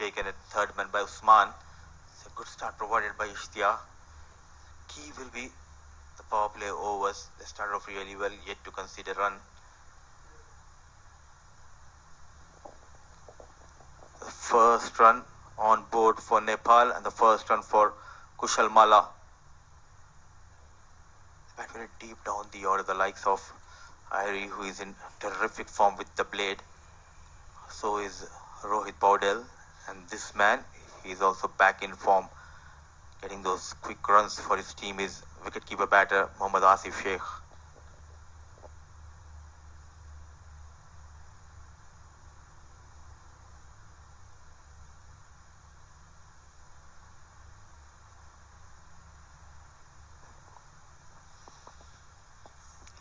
taken at third man by Usman. It's a good start provided by Ishtiaq. Key will be the power play overs. They started off really well, yet to concede a run. The first run on board for Nepal and the first run for Kushal Mala. They bat very deep down the order, the likes of Irie, who is in terrific form with the blade. So is Rohit Paudel, and this man, he is also back in form. Getting those quick runs for his team is wicketkeeper batter Mohammad Asif Sheikh.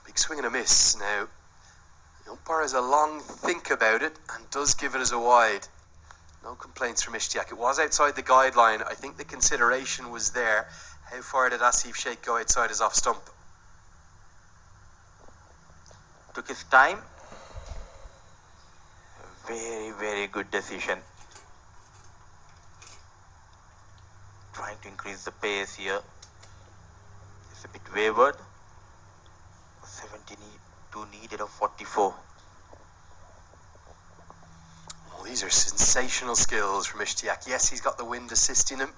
Big swing and a miss now. The umpire has a long think about it and does give it as a wide. No complaints from Ishtiaq. It was outside the guideline. I think the consideration was there. How far did Asif Sheikh go outside his off stump? Took his time. Very, very good decision. Trying to increase the pace here. It's a bit wavered. 72 needed of 44. Well, these are sensational skills from Ishtiaq. Yes, he's got the wind assisting him.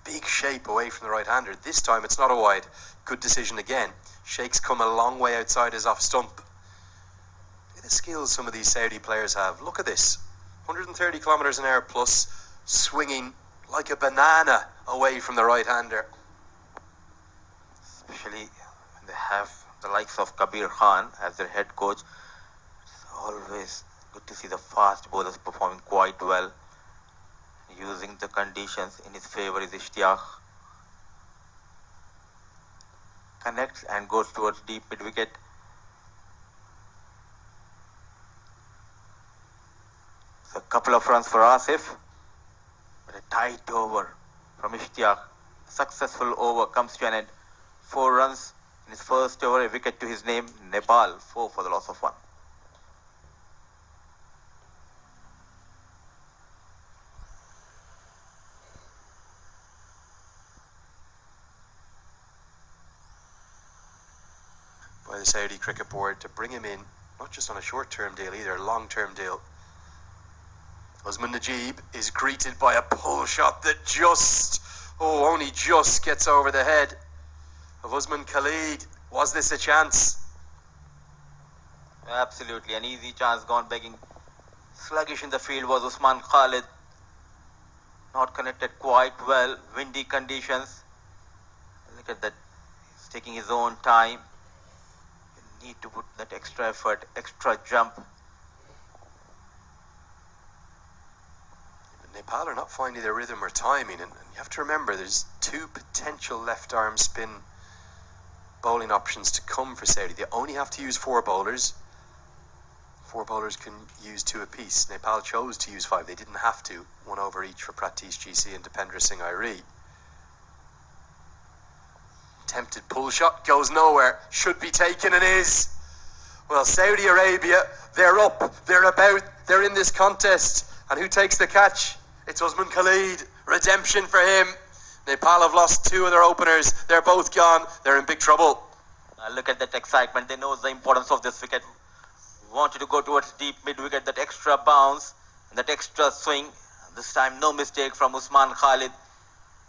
Big shape away from the right-hander. This time it's not a wide. Good decision again. Sheikh's come a long way outside his off stump. Look at the skills some of these Saudi players have. Look at this. 130 kilometers an hour plus, swinging like a banana away from the right-hander. Especially when they have the likes of Kabir Khan as their head coach. It's always good to see the fast bowlers performing quite well. Using the conditions in his favour is Ishtiaq. Connects and goes towards deep mid wicket. So a couple of runs for Asif. But a tight over from Ishtiaq. Successful over comes to an end. 4 runs in his first over, a wicket to his name. Nepal 4 for the loss of 1. By the Saudi Cricket Board to bring him in, not just on a short-term deal either, a long-term deal. Usman Najib is greeted by a pull shot that only just gets over the head of Usman Khalid. Was this a chance? Absolutely, an easy chance gone begging. Sluggish in the field was Usman Khalid. Not connected quite well. Windy conditions. Look at that. He's taking his own time. You need to put that extra effort, extra jump. Nepal are not finding their rhythm or timing, and you have to remember there's 2 potential left arm spin bowling options to come for Saudi. They only have to use 4 bowlers. 4 bowlers can use 2 apiece. Nepal chose to use 5. They didn't have to. 1 over each for Pratish GC and Dipendra Singh Irie. Attempted pull shot goes nowhere. Should be taken and is. Well, Saudi Arabia, they're up, they're about, they're in this contest. And who takes the catch? It's Usman Khalid. Redemption for him. Nepal have lost 2 of their openers. They're both gone. They're in big trouble. Look at that excitement. They know the importance of this wicket. Wanted to go towards deep mid wicket, that extra bounce and that extra swing. This time no mistake from Usman Khalid.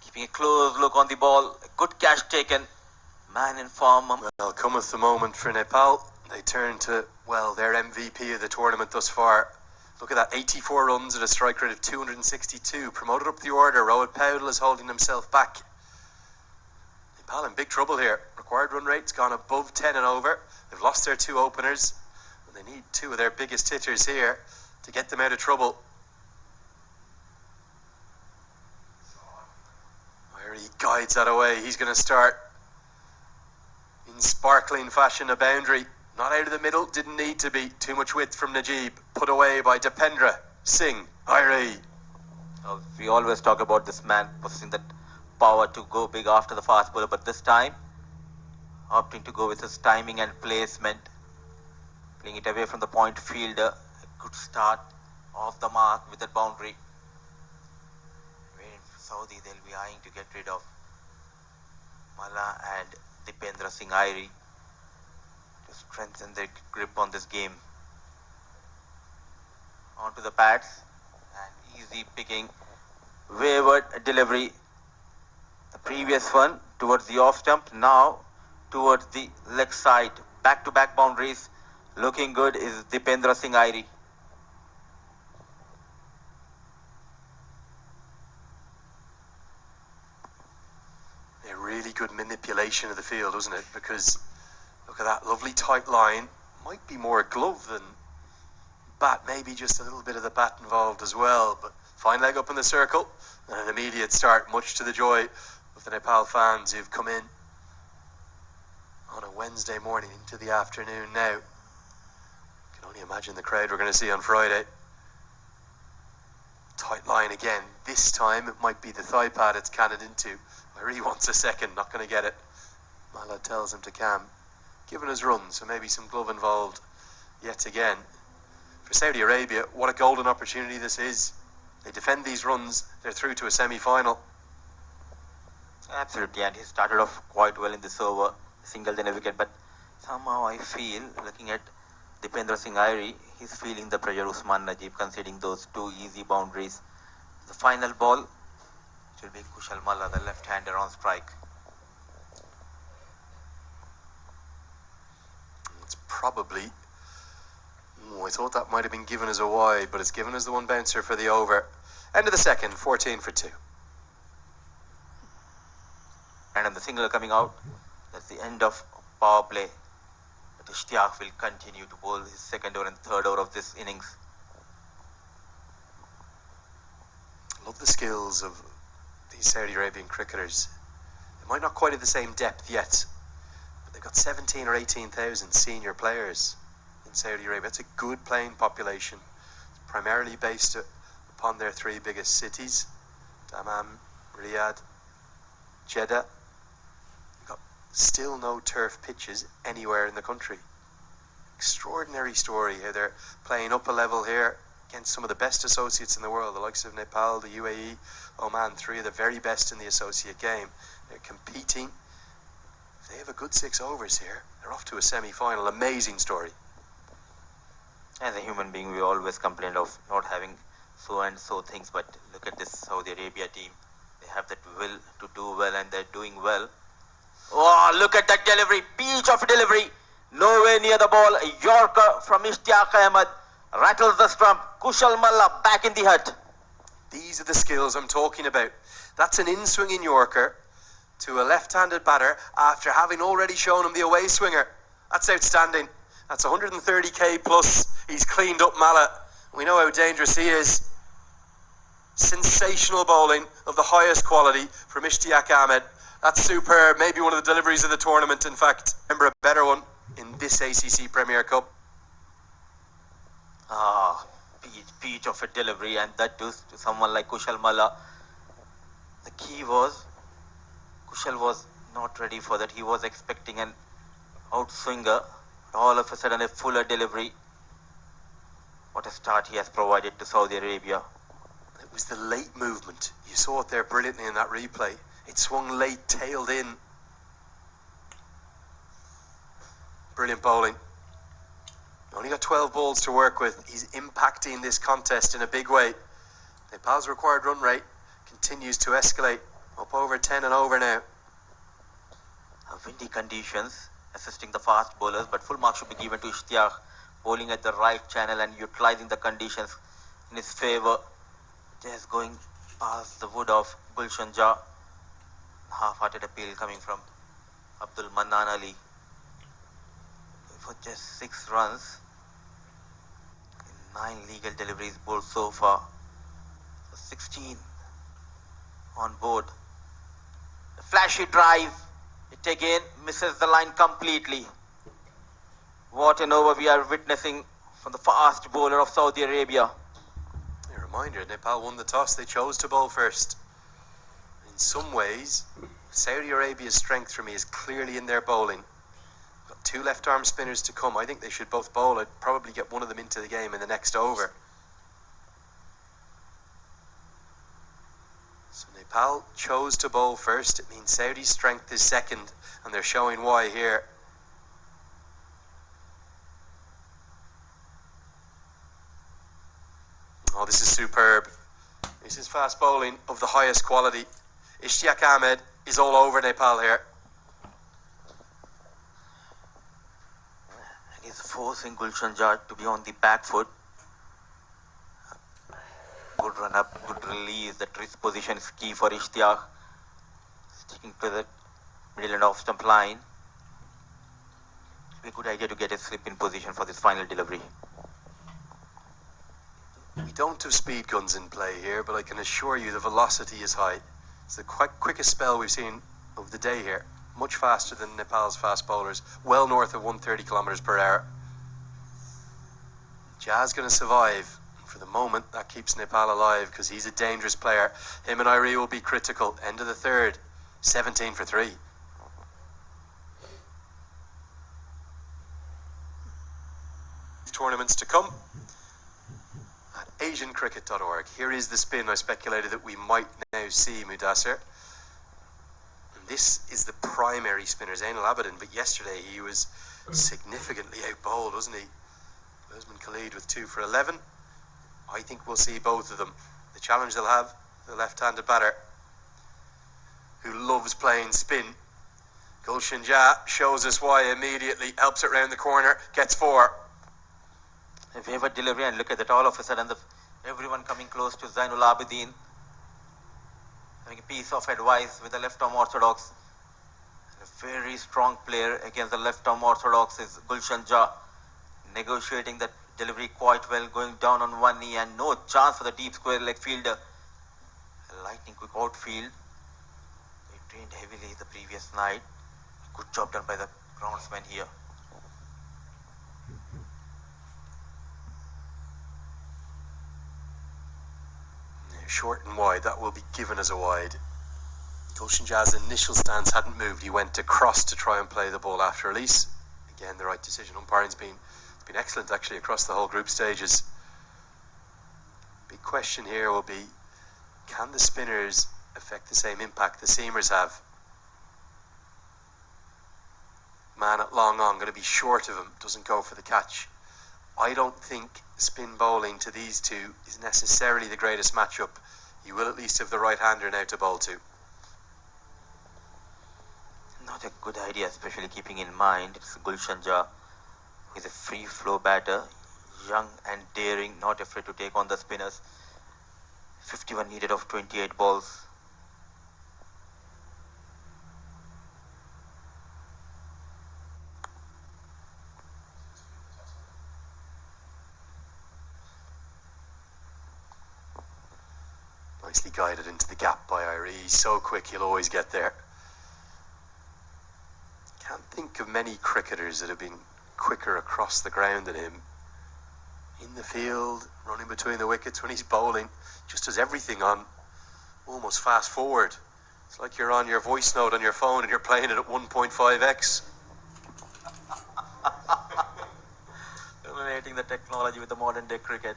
Keeping a close look on the ball. A good catch taken. Man in form. Well, cometh the moment for Nepal. They turn to, well, their MVP of the tournament thus far. Look at that, 84 runs at a strike rate of 262. Promoted up the order. Rohit Paudel is holding himself back. Nepal in big trouble here. Required run rate's gone above 10 and over. They've lost their 2 openers. And they need 2 of their biggest hitters here to get them out of trouble. Where he guides that away. He's going to start in sparkling fashion a boundary. Not out of the middle, didn't need to be. Too much width from Najib. Put away by Dipendra Singh Irie. We always talk about this man possessing that power to go big after the fast bowler, but this time opting to go with his timing and placement. Playing it away from the point fielder. A good start off the mark with that boundary. Saudi, they'll be eyeing to get rid of Malla and Dipendra Singh Airi to strengthen their grip on this game. Onto the pads and easy picking, wayward delivery. The previous one towards the off stump, now towards the leg side. Back-to-back boundaries. Looking good is Dipendra Singh Airi. A really good manipulation of the field, wasn't it? Because look at that lovely tight line. Might be more glove than bat, maybe just a little bit of the bat involved as well. But fine leg up in the circle and an immediate start, much to the joy of the Nepal fans who've come in on a Wednesday morning into the afternoon now. Can only imagine the crowd we're going to see on Friday. Tight line again. This time it might be the thigh pad it's cannoned into. He wants a second, not going to get it. Malla tells him to calm. Given his run, so maybe some glove involved yet again. For Saudi Arabia, what a golden opportunity this is. They defend these runs, they're through to a semi-final. Absolutely, and he started off quite well in this over, single then a wicket, but somehow I feel, looking at Dipendra Singh Airi, he's feeling the pressure of Usman Najib, conceding those two easy boundaries. The final ball, it will be Kushal Malla, the left-hander on strike. It's probably... I thought that might have been given as a wide, but it's given as the one bouncer for the over. End of the second, 14 for 2. And on the single coming out, that's the end of power play. But Ishtiaq will continue to bowl his second over and third over of this innings. Love the skills of these Saudi Arabian cricketers. They might not quite have the same depth yet, but they've got 17 or 18,000 senior players in Saudi Arabia. That's a good playing population. It's primarily based upon their three biggest cities, Dammam, Riyadh, Jeddah. They've got still no turf pitches anywhere in the country. Extraordinary story how they're playing up a level here against some of the best associates in the world, the likes of Nepal, the UAE, Oman, three of the very best in the associate game. They're competing. If they have a good 6 overs here, they're off to a semi-final. Amazing story. As a human being, we always complain of not having so and so things, but look at this Saudi Arabia team. They have that will to do well, and they're doing well. Oh, look at that delivery, peach of delivery. Nowhere near the ball. A Yorker from Ishtiaq Ahmed rattles the stump. Kushal Malla back in the hut. These are the skills I'm talking about. That's an in-swinging Yorker to a left-handed batter after having already shown him the away swinger. That's outstanding. That's 130k plus. He's cleaned up Malla. We know how dangerous he is. Sensational bowling of the highest quality from Ishtiaq Ahmed. That's superb. Maybe one of the deliveries of the tournament, in fact. Remember a better one in this ACC Premier Cup. Peach of a delivery, and that to someone like Kushal Malla. The key was, Kushal was not ready for that. He was expecting an outswinger. All of a sudden, a fuller delivery. What a start he has provided to Saudi Arabia. It was the late movement. You saw it there brilliantly in that replay. It swung late, tailed in. Brilliant bowling. Only got 12 balls to work with. He's impacting this contest in a big way. Nepal's required run rate continues to escalate. Up over 10 and over now. Windy conditions assisting the fast bowlers, but full marks should be given to Ishtiaq, bowling at the right channel and utilizing the conditions in his favour. Just going past the wood of Gulshan Jah. Half-hearted appeal coming from Abdul Mannan Ali. For just 6 runs in 9 legal deliveries bowled so far. So 16 on board. The flashy drive, it again misses the line completely. What an over we are witnessing from the fast bowler of Saudi Arabia. A reminder, Nepal won the toss. They chose to bowl first. In some ways, Saudi Arabia's strength for me is clearly in their bowling. Got 2 left-arm spinners to come. I think they should both bowl it. Probably get one of them into the game in the next over. So Nepal chose to bowl first. It means Saudi's strength is second, and they're showing why here. Oh, this is superb. This is fast bowling of the highest quality. Ishtiaq Ahmed is all over Nepal here. And he's forcing Gulshan Jah to be on the back foot. Good run up, good release. That wrist position is key for Ishtiaq. Sticking to the middle and off stump line. It'll be a good idea to get a slip in position for this final delivery. We don't have speed guns in play here, but I can assure you the velocity is high. It's the quickest spell we've seen of the day here. Much faster than Nepal's fast bowlers. Well north of 130 kilometers per hour. Jah's going to survive. For the moment, that keeps Nepal alive because he's a dangerous player. Him and Irie will be critical. End of the third. 17 for 3. Tournaments to come at asiancricket.org. Here is the spin I speculated that we might now see, Mudassir. And this is the primary spinner, Zainal Abidin, but yesterday he was significantly out-bowled, wasn't he? Usman Khalid with 2 for 11. I think we'll see both of them. The challenge they'll have, the left-handed batter, who loves playing spin. Gulshan Jah shows us why immediately, helps it round the corner, gets 4. A favourite delivery, and look at that, all of a sudden everyone coming close to Zainul Abidin, having a piece of advice with the left arm orthodox. A very strong player against the left arm orthodox is Gulshan Jah, negotiating that delivery quite well, going down on one knee, and no chance for the deep square leg fielder. A lightning quick outfield. They trained heavily the previous night. Good job done by the groundsman here. Short and wide, that will be given as a wide. Gulshan Jah's initial stance hadn't moved. He went across to try and play the ball after release. Again, the right decision. Umpiring's been excellent actually across the whole group stages. Big question here will be, can the spinners affect the same impact the seamers have? Man at long on, going to be short of him, doesn't go for the catch. I don't think spin bowling to these two is necessarily the greatest matchup. You will at least have the right-hander now to bowl to. Not a good idea, especially keeping in mind it's Gulshan Jah, who is a free-flow batter, young and daring, not afraid to take on the spinners. 51 needed of 28 balls. Nicely guided into the gap by Irie. He's so quick, he'll always get there. Can't think of many cricketers that have been quicker across the ground than him. In the field, running between the wickets when he's bowling, just does everything on almost fast forward. It's like you're on your voice note on your phone and you're playing it at 1.5x. Relating the technology with the modern day cricket.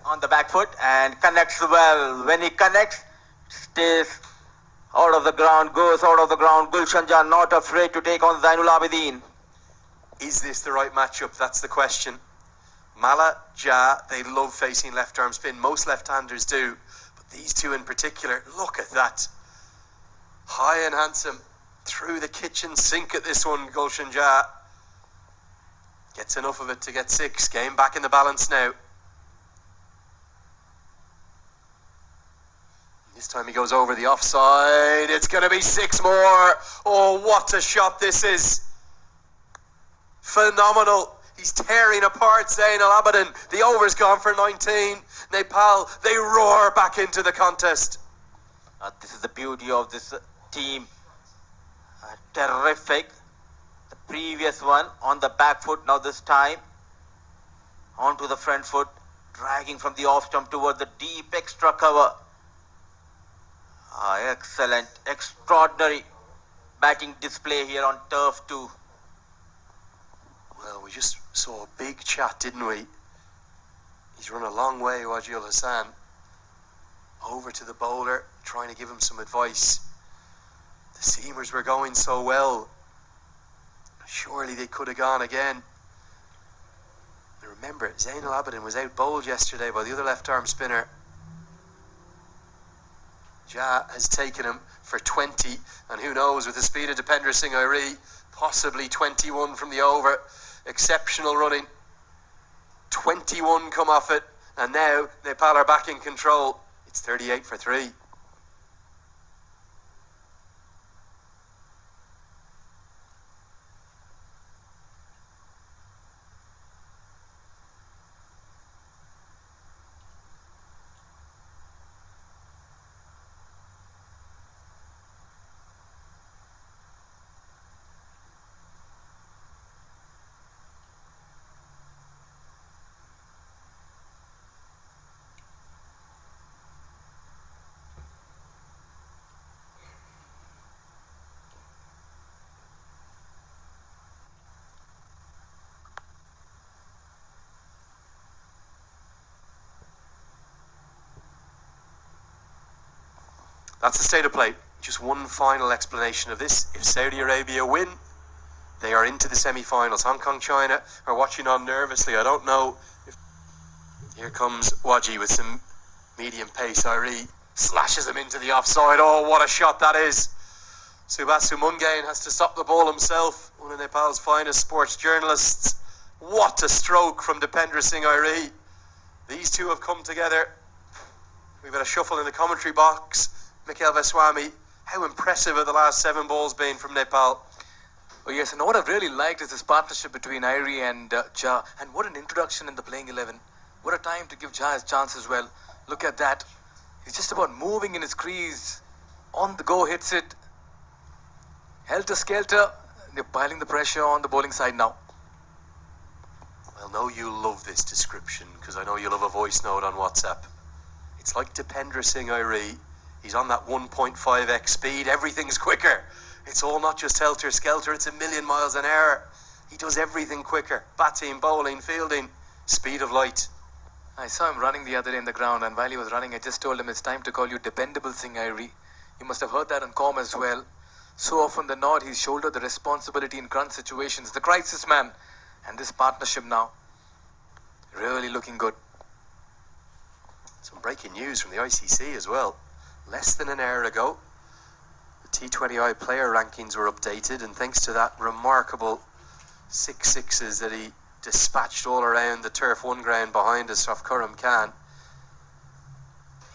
On the back foot and connects well. When he connects, stays out of the ground, goes out of the ground. Gulshan Jah not afraid to take on Zainul Abidin. Is this the right matchup? That's the question. Mala, Jah, they love facing left arm spin. Most left-handers do. But these two in particular, look at that. High and handsome. Through the kitchen sink at this one, Gulshan Jah. Gets enough of it to get 6. Game back in the balance now. This time he goes over the offside. It's going to be 6 more. Oh, what a shot this is. Phenomenal. He's tearing apart Zainal Abidin. The over's gone for 19. Nepal, they roar back into the contest. This is the beauty of this team. Terrific. The previous one on the back foot, now this time onto the front foot, dragging from the off stump toward the deep extra cover. Excellent, extraordinary batting display here on turf 2. Well, we just saw a big chat, didn't we? He's run a long way, Wajil Hassan. over to the bowler, trying to give him some advice. The seamers were going so well. Surely they could have gone again. Remember, Zainal Abidin was out bowled yesterday by the other left-arm spinner. Ja has taken him for 20, and who knows, with the speed of Dipender Singh Airi, possibly 21 from the over. Exceptional running. 21 come off it, and now Nepal are back in control. It's 38 for 3. That's the state of play. Just one final explanation of this. If Saudi Arabia win, they are into the semi-finals. Hong Kong, China are watching on nervously. I don't know if... Here comes Waji with some medium pace. Airi slashes him into the offside. Oh, what a shot that is. Subasu Mungain has to stop the ball himself. One of Nepal's finest sports journalists. What a stroke from Dipender Singh Airi. These two have come together. We've had a shuffle in the commentary box. Mikhail Veswami, how impressive have the last 7 balls been from Nepal? Oh yes, and what I've really liked is this partnership between Airi and Ja, and what an introduction in the playing 11. What a time to give Ja his chance as well. Look at that. He's just about moving in his crease. On the go, hits it. Helter-skelter. They're piling the pressure on the bowling side now. Well, no, you'll love this description, because I know you'll have a voice note on WhatsApp. It's like Dipender Singh Airi. He's on that 1.5x speed. Everything's quicker. It's all not just helter-skelter. It's a million miles an hour. He does everything quicker. Batting, bowling, fielding. Speed of light. I saw him running the other day in the ground, and while he was running, I just told him it's time to call you Dependable Singh Airi. You must have heard that on comm as well. So often than not, he's shouldered the responsibility in crunch situations. The crisis man. And this partnership now. Really looking good. Some breaking news from the ICC as well. Less than an hour ago, the T20I player rankings were updated, and thanks to that remarkable 6 sixes that he dispatched all around the Turf 1 ground behind us off Curram Khan,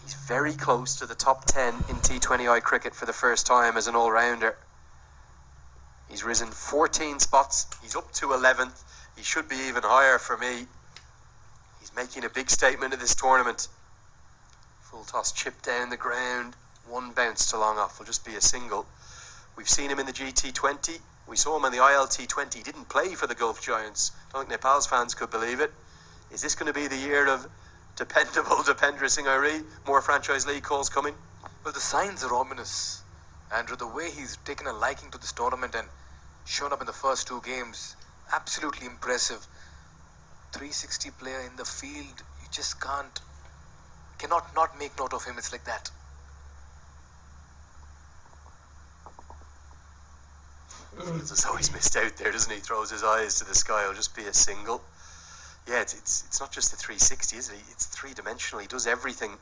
he's very close to the top 10 in T20I cricket for the first time as an all-rounder. He's risen 14 spots. He's up to 11th. He should be even higher for me. He's making a big statement at this tournament. Full toss chip down the ground. 1 bounce to long off. Will just be a single. We've seen him in the GT20. We saw him in the ILT20. He didn't play for the Gulf Giants. I don't think Nepal's fans could believe it. Is this going to be the year of dependable Dipender Singh Airi? More franchise league calls coming? Well, the signs are ominous. Andrew, the way he's taken a liking to this tournament and shown up in the first 2 games, absolutely impressive. 360 player in the field, you just cannot not make note of him. It's like that. Feels as though he's missed out there, doesn't he? Throws his eyes to the sky. It'll just be a single. Yeah, it's not just the 360, is it? It's 3-dimensional. He does everything.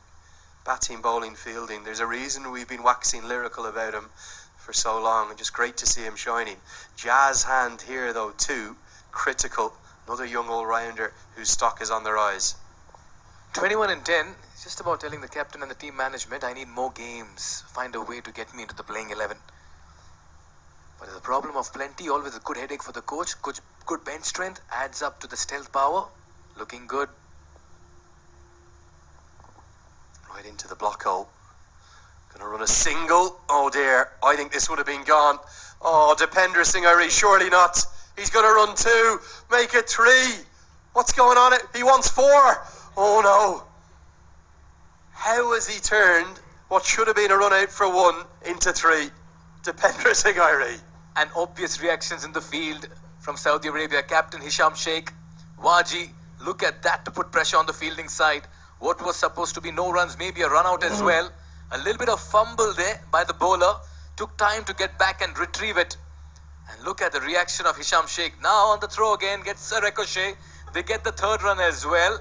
Batting, bowling, fielding. There's a reason we've been waxing lyrical about him for so long, and just great to see him shining. Jazz hand here though too, critical. Another young all-rounder whose stock is on the rise. 21 and 10. It's just about telling the captain and the team management, I need more games. Find a way to get me into the playing 11. But there's a problem of plenty. Always a good headache for the coach. Good bench strength adds up to the stealth power. Looking good. Right into the block hole. Gonna run a single. Oh dear, I think this would have been gone. Oh, Dipender Singh Airi, surely not. He's gonna run 2, make it 3. What's going on? He wants 4. Oh no. How has he turned what should have been a run out for 1 into 3? Dipender Singh Airi. And obvious reactions in the field from Saudi Arabia captain Hisham Sheikh. Waji, look at that to put pressure on the fielding side. What was supposed to be no runs, maybe a run out as well. A little bit of fumble there by the bowler. Took time to get back and retrieve it. And look at the reaction of Hisham Sheikh. Now on the throw again, gets a ricochet. They get the third run as well.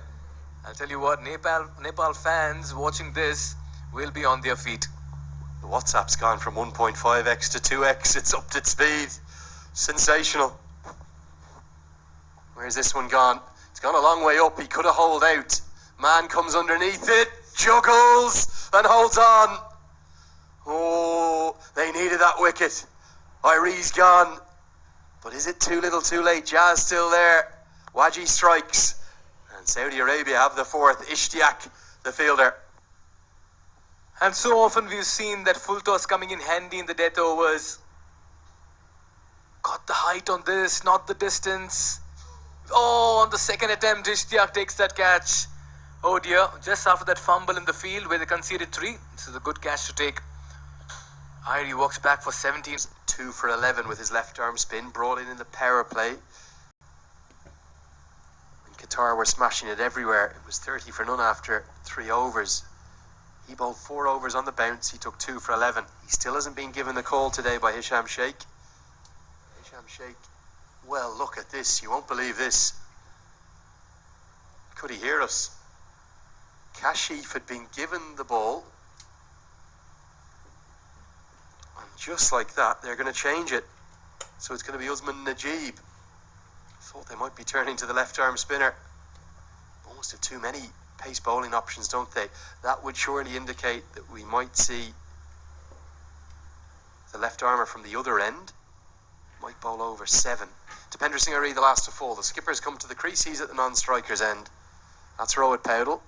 I'll tell you what, Nepal fans watching this will be on their feet. The WhatsApp's gone from 1.5x to 2x. It's upped its speed. Sensational. Where's this one gone? It's gone a long way up. He could have holed out. Man comes underneath it, juggles and holds on. Oh, they needed that wicket. Irie's gone. But is it too little too late? Jazz still there. Waji strikes. And Saudi Arabia have the fourth. Ishtiaq, the fielder. And so often we've seen that full toss coming in handy in the death overs. Got the height on this, not the distance. Oh, on the second attempt, Ishtiaq takes that catch. Oh dear, just after that fumble in the field where they conceded 3. This is a good catch to take. Irie walks back for 17. 2 for 11 with his left arm spin, brought in the power play. And Qatar were smashing it everywhere. It was 30 for none after 3 overs. He bowled 4 overs on the bounce. He took 2 for 11. He still hasn't been given the call today by Hisham Sheikh. Hisham Sheikh, well, look at this. You won't believe this. Could he hear us? Kashif had been given the ball. And just like that, they're going to change it. So it's going to be Usman Najib. Thought they might be turning to the left arm spinner. Almost have too many pace bowling options, don't they? That would surely indicate that we might see the left armour from the other end. Might bowl over 7. Dependra Singh Ari, the last to fall. The skipper's come to the crease. He's at the non-striker's end. That's Rohit Paudel.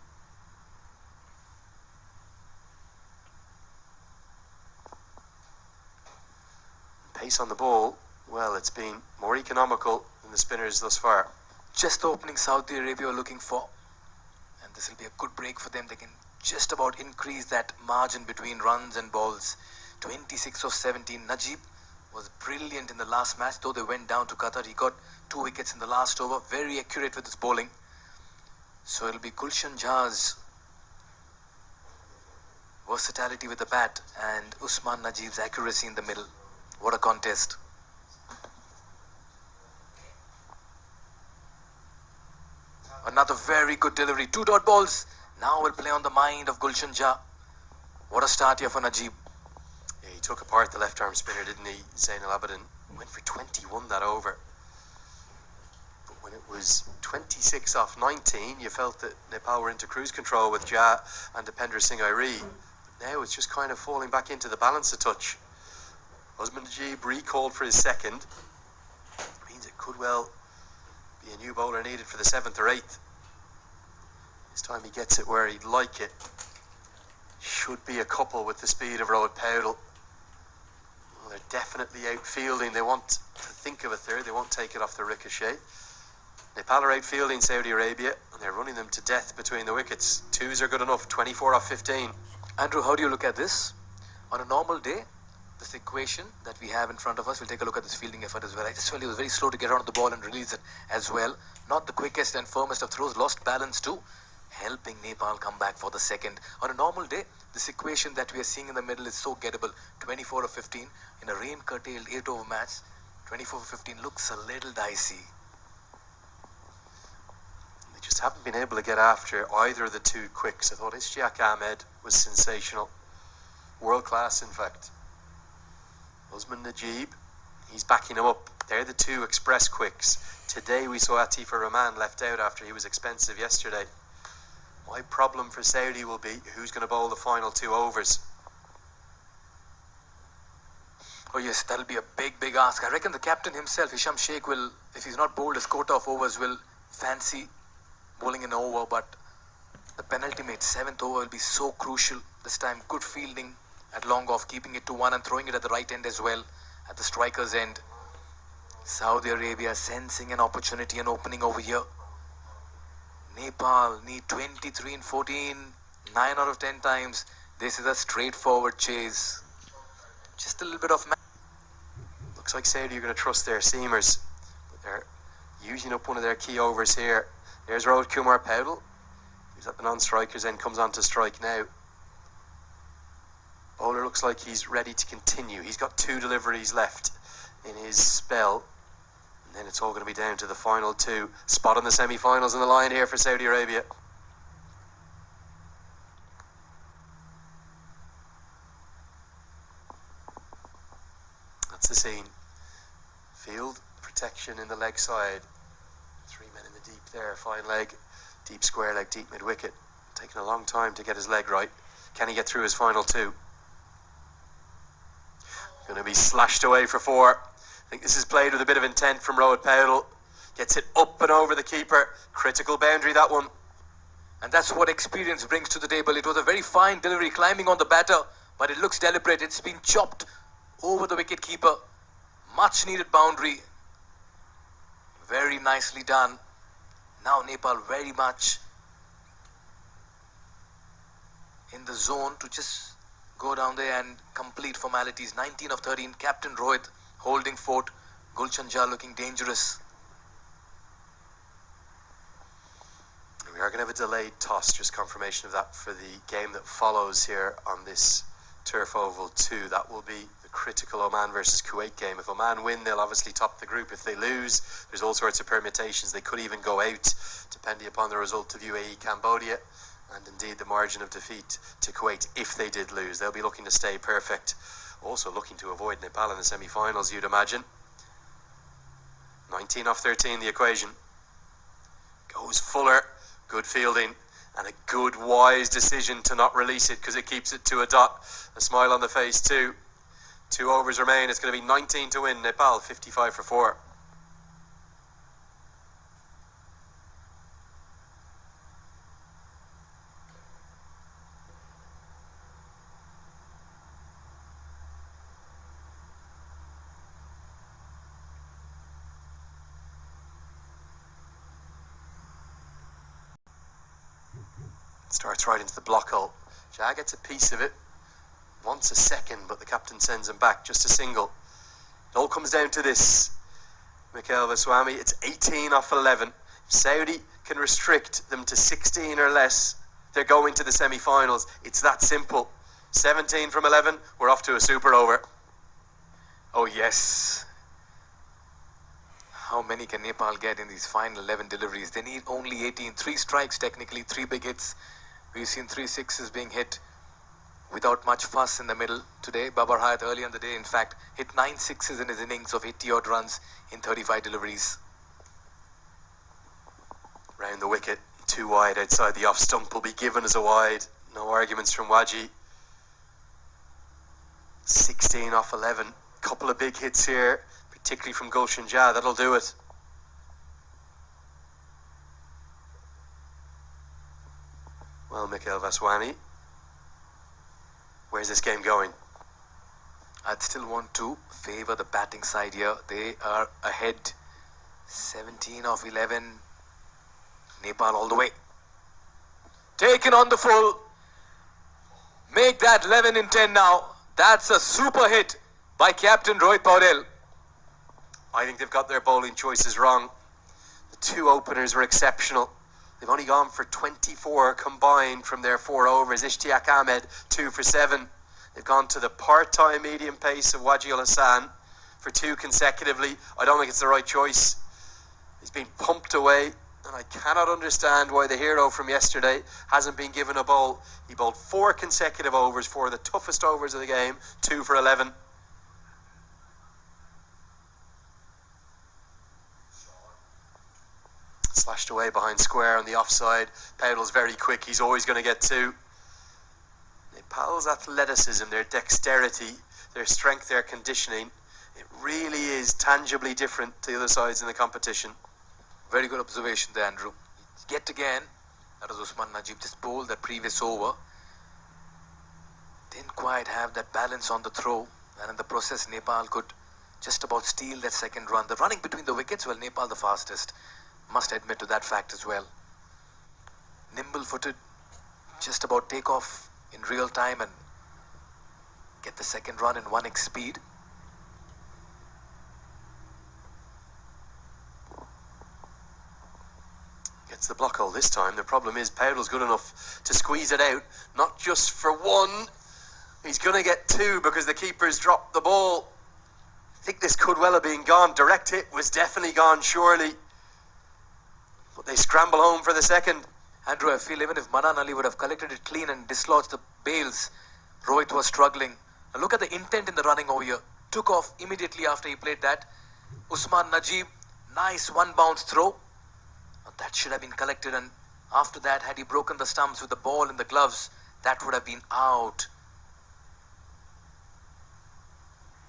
Pace on the ball, well, it's been more economical than the spinners thus far. Just the opening Saudi Arabia are looking for. And this will be a good break for them. They can just about increase that margin between runs and balls. 26 of 17. Najib was brilliant in the last match, though they went down to Qatar. He got 2 wickets in the last over. Very accurate with his bowling. So it'll be Gulshan Jha's versatility with the bat and Usman Najib's accuracy in the middle. What a contest. Another very good delivery. 2 dot balls. Now will play on the mind of Gulshan Jha. What a start here for Najib. Yeah, he took apart the left arm spinner, didn't he? Zain Al Abidin went for 21 that over. But when it was 26 off 19, you felt that Nepal were into cruise control with Jha and Dipender Singh Airi. But now it's just kind of falling back into the balance a touch. Usman Najib recalled for his second. Means it could well be a new bowler needed for the 7th or 8th. This time he gets it where he'd like it. Should be a couple with the speed of Rohit Paudel. Well, they're definitely outfielding. They want to think of a third. They won't take it off the ricochet. Nepal are outfielding Saudi Arabia, and they're running them to death between the wickets. 2s are good enough. 24 off 15. Andrew, how do you look at this? On a normal day, this equation that we have in front of us, we'll take a look at this fielding effort as well. I just felt he was very slow to get onto the ball and release it as well. Not the quickest and firmest of throws, lost balance too, helping Nepal come back for the second. On a normal day, this equation that we are seeing in the middle is so gettable. 24 of 15 in a rain-curtailed 8-over match. 24 of 15 looks a little dicey. They just haven't been able to get after either of the 2 quicks. I thought Ishtiaq Ahmed was sensational. World class, in fact. Usman Najib, he's backing him up. They're the 2 express quicks. Today we saw Atifa Rahman left out after he was expensive yesterday. My problem for Saudi will be who's going to bowl the final 2 overs. Oh yes, that'll be a big ask. I reckon the captain himself, Hisham Sheikh, will, if he's not bowled his quota of overs, will fancy bowling an over, but the penultimate 7th over will be so crucial. This time good fielding at long off, keeping it to 1 and throwing it at the right end as well, at the striker's end. Saudi Arabia sensing an opportunity and opening over here. Nepal need 23 in 14, 9 out of 10 times. This is a straightforward chase. Just a little bit of... Looks like Saudi are going to trust their seamers, but they're using up one of their key overs here. There's Rohit Kumar Paudel. He was Who's at the non-strikers end comes on to strike now. Bowler looks like he's ready to continue. He's got 2 deliveries left in his spell. And then it's all going to be down to the final 2. Spot on the semi-finals in the line here for Saudi Arabia. That's the scene. Field protection in the leg side. 3 men in the deep there. Fine leg. Deep square leg, deep mid-wicket. Taking a long time to get his leg right. Can he get through his final 2? Going to be slashed away for 4. I think this is played with a bit of intent from Rohit Paudel. Gets it up and over the keeper. Critical boundary, that one. And that's what experience brings to the table. It was a very fine delivery climbing on the batter, but it looks deliberate. It's been chopped over the wicket keeper. Much needed boundary. Very nicely done. Now Nepal very much in the zone to just go down there and complete formalities. 19 of 13. Captain Rohit holding fort. Gulshan Jha looking dangerous. We are going to have a delayed toss, just confirmation of that for the game that follows here on this Turf Oval 2. That will be the critical Oman versus Kuwait game. If Oman win, they'll obviously top the group. If they lose, there's all sorts of permutations. They could even go out, depending upon the result of UAE Cambodia, and indeed the margin of defeat to Kuwait if they did lose. They'll be looking to stay perfect. Also looking to avoid Nepal in the semi-finals, you'd imagine. 19 off 13, the equation. Goes Fuller. Good fielding and a good, wise decision to not release it because it keeps it to a dot. A smile on the face too. 2 overs remain. It's going to be 19 to win. Nepal 55 for 4. Starts right into the block hole. Jha gets a piece of it. Wants a second, but the captain sends him back. Just a single. It all comes down to this. Mikhail Vaswamy, it's 18 off 11. If Saudi can restrict them to 16 or less, they're going to the semi-finals. It's that simple. 17 from 11, we're off to a super over. Oh yes. How many can Nepal get in these final 11 deliveries? They need only 18. 3 strikes technically, 3 big hits. We've seen 3 sixes being hit without much fuss in the middle today. Babar Hayat early in the day, in fact, hit 9 sixes in his innings of 80-odd runs in 35 deliveries. Round the wicket, 2 wide outside the off stump will be given as a wide. No arguments from Waji. 16 off 11. Couple of big hits here, particularly from Gulshan Jha. That'll do it. Well, Mikhail Vaswamy, where's this game going? I'd still want to favour the batting side here. They are ahead 17 of 11. Nepal all the way. Taken on the full. Make that 11 in 10 now. That's a super hit by Captain Rohit Paudel. I think they've got their bowling choices wrong. The 2 openers were exceptional. They've only gone for 24 combined from their 4 overs. Ishtiaq Ahmed, 2 for 7. They've gone to the part-time medium pace of Waji Ul Hassan for 2 consecutively. I don't think it's the right choice. He's been pumped away, and I cannot understand why the hero from yesterday hasn't been given a bowl. He bowled 4 consecutive overs, 4 of the toughest overs of the game, 2 for 11. Slashed away behind square on the offside. Paudel's very quick. He's always going to get 2. Nepal's athleticism, their dexterity, their strength, their conditioning, it really is tangibly different to the other sides in the competition. Very good observation there, Andrew. Yet again, that was Usman Najib. Just bowled that previous over. Didn't quite have that balance on the throw. And in the process, Nepal could just about steal that second run. The running between the wickets, well, Nepal the fastest. Must admit to that fact as well. Nimble-footed, just about take off in real time and get the second run in 1x speed. Gets the block hole this time. The problem is Powell's good enough to squeeze it out, not just for one. He's going to get two because the keeper's dropped the ball. I think this could well have been gone. Direct hit was definitely gone, surely. But they scramble home for the second. Andrew, I feel even if Manan Ali would have collected it clean and dislodged the bails, Rohit was struggling. Now look at the intent in the running over here. Took off immediately after he played that. Usman Najib, nice one bounce throw. That should have been collected, and after that, had he broken the stumps with the ball in the gloves, that would have been out.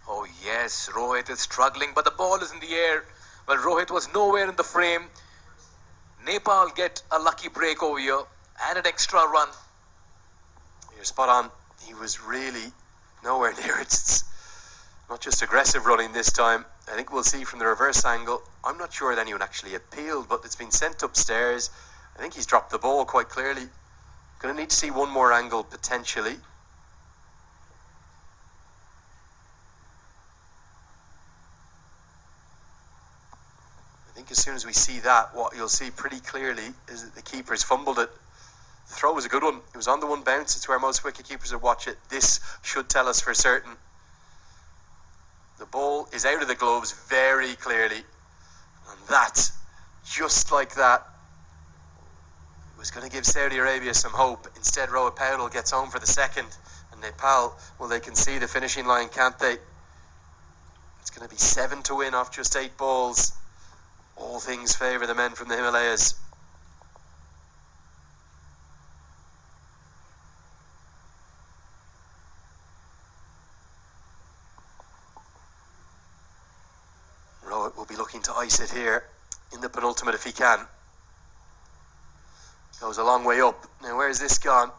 Oh yes, Rohit is struggling, but the ball is in the air. Well, Rohit was nowhere in the frame. Nepal get a lucky break over here and an extra run. You're spot on. He was really nowhere near it. It's not just aggressive running this time. I think we'll see from the reverse angle. I'm not sure that anyone actually appealed, but it's been sent upstairs. I think he's dropped the ball quite clearly. Going to need to see one more angle potentially. I think as soon as we see that, what you'll see pretty clearly is that the keeper's fumbled it. The throw was a good one. It was on the one bounce. It's where most wicketkeepers would watch it. This should tell us for certain. The ball is out of the gloves very clearly. And that, just like that, was going to give Saudi Arabia some hope. Instead, Rohit Powell gets home for the second. And Nepal, well, they can see the finishing line, can't they? It's going to be 7 to win off just 8 balls. All things favour the men from the Himalayas. Rohit will be looking to ice it here in the penultimate if he can. Goes a long way up. Now where's this gone?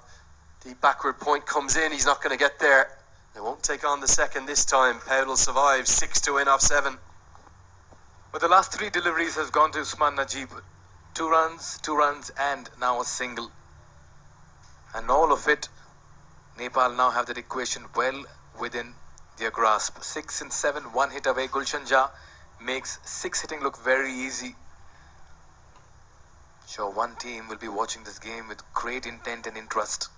Deep backward point comes in. He's not going to get there. They won't take on the second this time. Powell survives. 6 to win off 7. But the last 3 deliveries has gone to Usman Najib. 2 runs and now a single. And all of it, Nepal now have that equation well within their grasp. 6 and 7, 1 hit away. Gulshan Jha makes 6 hitting look very easy. Sure, one team will be watching this game with great intent and interest.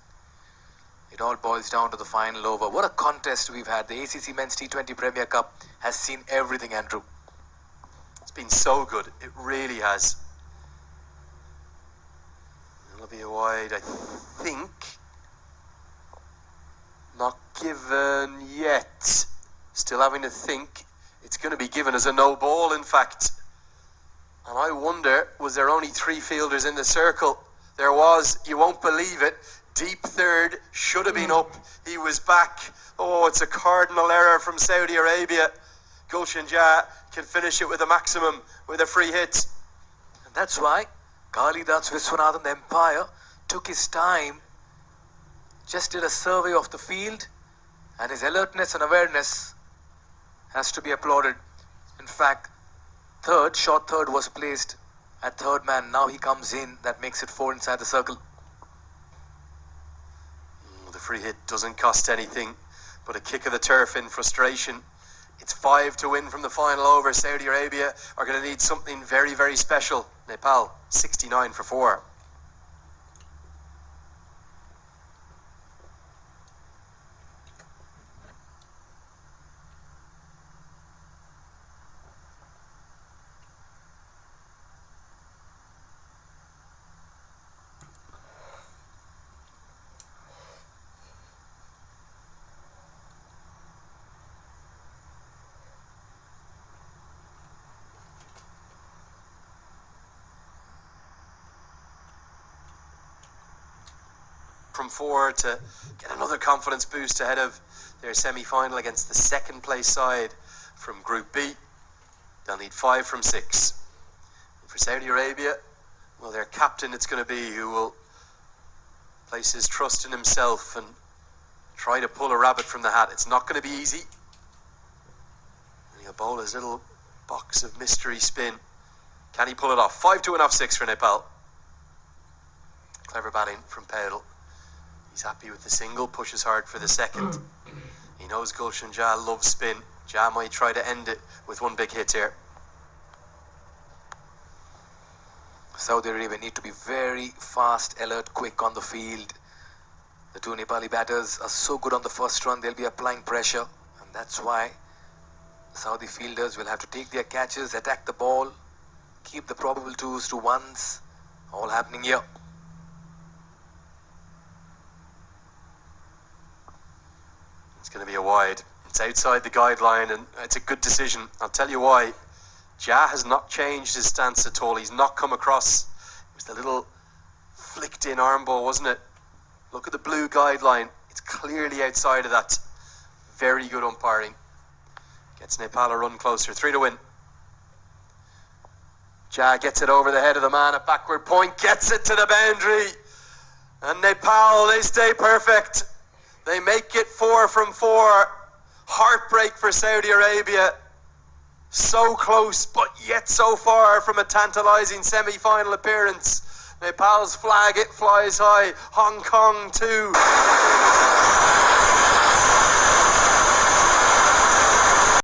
It all boils down to the final over. What a contest we've had. The ACC Men's T20 Premier Cup has seen everything, Andrew. It's been so good. It really has. It'll be a wide, I think. Not given yet. Still having to think. It's going to be given as a no ball, in fact. And I wonder, was there only 3 fielders in the circle? There was, you won't believe it. Deep third, should have been up. He was back. Oh, it's a cardinal error from Saudi Arabia. Gulshan Jha can finish it with a maximum, with a free hit. And that's why Kalidas Viswanathan, the Empire, took his time, just did a survey of the field, and his alertness and awareness has to be applauded. In fact, short third was placed at third man. Now he comes in. That makes it 4 inside the circle. The free hit doesn't cost anything, but a kick of the turf in frustration. It's 5 to win from the final over. Saudi Arabia are going to need something very, very special. Nepal, 69 for 4. From 4 to get another confidence boost ahead of their semi-final against the second place side from Group B. They'll need 5 from 6. And for Saudi Arabia, well, their captain it's going to be who will place his trust in himself and try to pull a rabbit from the hat. It's not going to be easy. And he'll bowl his little box of mystery spin. Can he pull it off? 5 to win off 6 for Nepal. Clever batting from Powell. He's happy with the single, pushes hard for the second. He knows Gulshan Jha loves spin. Jha might try to end it with one big hit here. Saudi Arabia need to be very fast, alert, quick on the field. The two Nepali batters are so good on the first run, they'll be applying pressure. And that's why the Saudi fielders will have to take their catches, attack the ball, keep the probable twos to ones. All happening here. It's going to be a wide. It's outside the guideline, and it's a good decision. I'll tell you why. Jah has not changed his stance at all. He's not come across. It was the little flicked in arm ball, wasn't it? Look at the blue guideline. It's clearly outside of that. Very good umpiring. Gets Nepal a run closer. 3 to win. Jah gets it over the head of the man at backward point. Gets it to the boundary. And Nepal, they stay perfect. They make it 4 from 4. Heartbreak for Saudi Arabia. So close, but yet so far from a tantalising semi-final appearance. Nepal's flag, it flies high. Hong Kong 2.